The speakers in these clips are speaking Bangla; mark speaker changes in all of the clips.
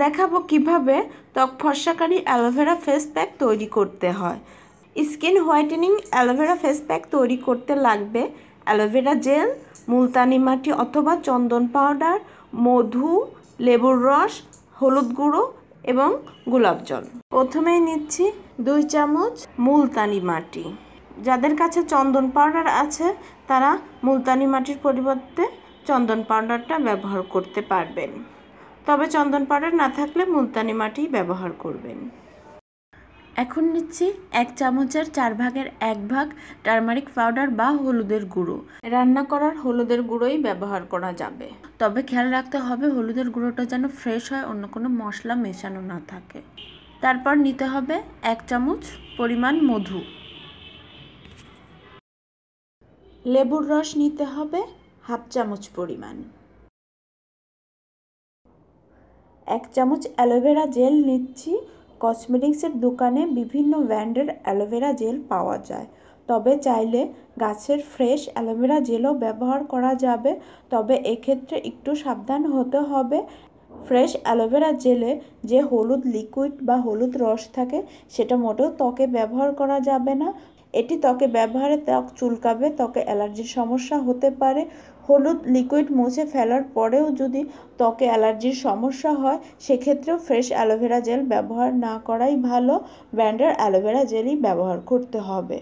Speaker 1: দেখাবো কিভাবে ত্বক ফর্সাকারী অ্যালোভেরা ফেস প্যাক তৈরি করতে হয়। Skin whitening aloe vera face pack তৈরি করতে লাগবে অ্যালোভেরা জেল, মুলতানি মাটি অথবা চন্দন পাউডার, মধু, লেবুর রস, হলুদ গুঁড়ো এবং গোলাপ জল। প্রথমেই নিচ্ছি 2 চামচ মুলতানি মাটি। যাদের কাছে চন্দন পাউডার আছে তারা মুলতানি মাটির পরিবর্তে চন্দন পাউডারটা ব্যবহার করতে পারবেন, তবে চন্দন পাউডার না থাকলে মুলতানি মাটি ব্যবহার করবেন। এখন নিচ্ছি 1 চামচের 4 ভাগের 1 ভাগ টারমারিক পাউডার বা হলুদের গুঁড়ো। রান্না করার হলুদের গুঁড়োই ব্যবহার করা যাবে, তবে খেয়াল রাখতে হবে হলুদের গুঁড়োটা যেন ফ্রেশ হয়, অন্য কোনো মশলা মেশানো না থাকে। তারপর নিতে হবে 1 চামচ পরিমাণ মধু। লেবুর রস নিতে হবে 1/2 চামচ পরিমাণ। 1 চামচ অ্যালোভেরা জেল নিচ্ছি। কসমেটিক্সের দোকানে বিভিন্ন ব্র্যান্ডের অ্যালোভেরা জেল পাওয়া যায়, তবে চাইলে গাছের ফ্রেশ অ্যালোভেরা জেলও ব্যবহার করা যাবে, তবে এক্ষেত্রে একটু সাবধান হতে হবে। ফ্রেশ অ্যালোভেরা জেলে যে হলুদ লিকুইড বা হলুদ রস থাকে সেটা মোটেও ত্বকে ব্যবহার করা যাবে না। এটি ত্বকে ব্যবহারে ত্বক চুলকাবে, ত্বকে অ্যালার্জির সমস্যা হতে পারে। হলুদ লিকুইড মুছে ফেলার পরেও যদি ত্বকে অ্যালার্জির সমস্যা হয় সেক্ষেত্রেও ফ্রেশ অ্যালোভেরা জেল ব্যবহার না করাই ভালো, ব্র্যান্ডের অ্যালোভেরা জেলই ব্যবহার করতে হবে।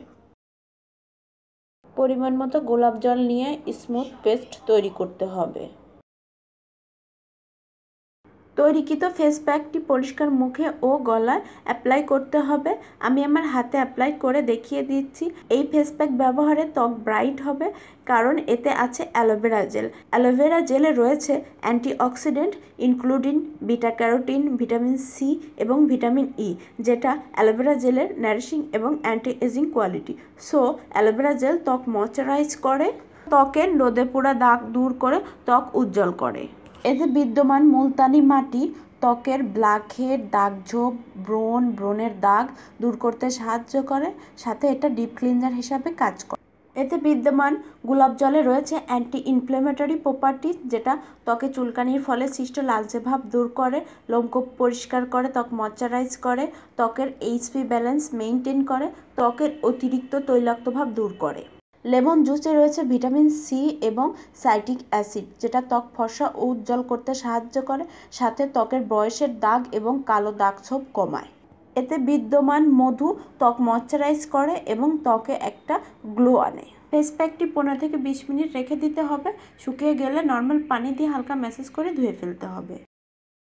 Speaker 1: পরিমাণ মতো গোলাপ জল নিয়ে স্মুথ পেস্ট তৈরি করতে হবে। তৈরিকৃত ফেস প্যাকটি পরিষ্কার মুখে ও গলায় অ্যাপ্লাই করতে হবে। আমি আমার হাতে অ্যাপ্লাই করে দেখিয়ে দিচ্ছি। এই ফেস প্যাক ব্যবহারে ত্বক ব্রাইট হবে, কারণ এতে আছে অ্যালোভেরা জেল। অ্যালোভেরা জেলে রয়েছে antioxidant including beta carotene, vitamin C এবং ভিটামিন ই, যেটা অ্যালোভেরা জেলের নারিশিং এবং anti aging quality. So aloe vera ত্বক ময়শ্চারাইজ করে, ত্বকের রোদে পোড়া দাগ দূর করে ত্বক উজ্জ্বল করে। এতে বিদ্যমান মুলতানি মাটি ত্বকের ব্ল্যাকহেড, দাগছোপ, ব্রণের দাগ দূর করতে সাহায্য করে, সাথে এটা ডিপ ক্লিনজার হিসাবে কাজ করে। এতে বিদ্যমান গোলাপ জলে রয়েছে অ্যান্টি ইনফ্ল্যামেটরি প্রপার্টিজ, যেটা ত্বকে চুলকানির ফলে সৃষ্ট লালচে ভাব দূর করে, লোমকূপ পরিষ্কার করে, ত্বক ময়শ্চারাইজ করে, ত্বকের এইচপি ব্যালেন্স মেইনটেইন করে, ত্বকের অতিরিক্ত তৈলাক্ত ভাব দূর করে। লেমন জুসে রয়েছে ভিটামিন সি এবং সাইট্রিক অ্যাসিড, যেটা ত্বক ফর্সা ও উজ্জ্বল করতে সাহায্য করে, সাথে ত্বকের বয়সের দাগ এবং কালো দাগছোপ কমায়। এতে বিদ্যমান মধু ত্বক ময়শ্চারাইজ করে এবং ত্বকে একটা গ্লো আনে। ফেস প্যাকটি 15 থেকে 20 মিনিট রেখে দিতে হবে। শুকিয়ে গেলে নর্মাল পানি দিয়ে হালকা ম্যাসাজ করে ধুয়ে ফেলতে হবে।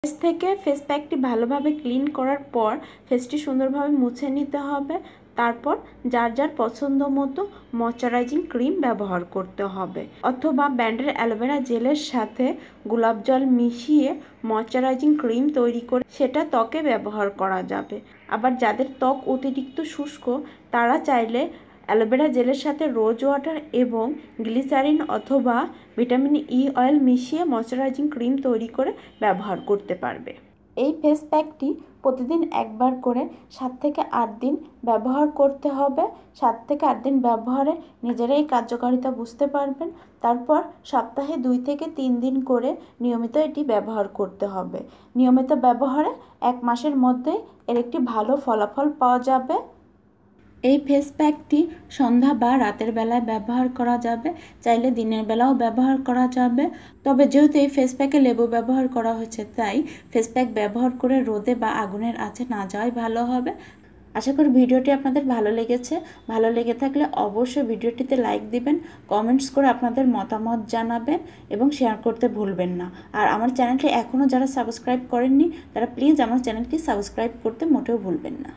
Speaker 1: ফেস থেকে ফেস প্যাকটি ভালোভাবে ক্লিন করার পর ফেসটি সুন্দরভাবে মুছে নিতে হবে। তারপর যার যার পছন্দ মতো ময়শ্চারাইজিং ক্রিম ব্যবহার করতে হবে, অথবা ব্র্যান্ডের অ্যালোভেরা জেলের সাথে গোলাপ জল মিশিয়ে ময়শ্চারাইজিং ক্রিম তৈরি করে সেটা ত্বকে ব্যবহার করা যাবে। আবার যাদের ত্বক অতিরিক্ত শুষ্ক তারা চাইলে অ্যালোভেরা জেলের সাথে রোজ ওয়াটার এবং গ্লিসারিন অথবা ভিটামিন ই অয়েল মিশিয়ে ময়শ্চারাইজিং ক্রিম তৈরি করে ব্যবহার করতে পারবে। এই ফেস প্যাকটি প্রতিদিন একবার করে 7 থেকে 8 দিন ব্যবহার করতে হবে। 7 থেকে 8 দিন ব্যবহারে নিজেরাই কার্যকারিতা বুঝতে পারবেন। তারপর সপ্তাহে 2 থেকে 3 দিন করে নিয়মিত এটি ব্যবহার করতে হবে। নিয়মিত ব্যবহারে 1 মাসের মধ্যেই এর একটি ভালো ফলাফল পাওয়া যাবে। এই ফেস প্যাকটি সন্ধ্যা বা রাতের বেলায় ব্যবহার করা যাবে, চাইলে দিনের বেলাও ব্যবহার করা যাবে। তবে যেহেতু এই ফেস প্যাকে লেবু ব্যবহার করা হয়েছে, তাই ফেস প্যাক ব্যবহার করে রোদে বা আগুনের আঁচে না যাওয়াই ভালো হবে। আশা করি ভিডিওটি আপনাদের ভালো লেগেছে। ভালো লেগে থাকলে অবশ্যই ভিডিওটিতে লাইক দিবেন, কমেন্টস করে আপনাদের মতামত জানাবেন এবং শেয়ার করতে ভুলবেন না। আর আমার চ্যানেলটি এখনও যারা সাবস্ক্রাইব করেননি তারা প্লিজ আমার চ্যানেলটি সাবস্ক্রাইব করতে মোটেও ভুলবেন না।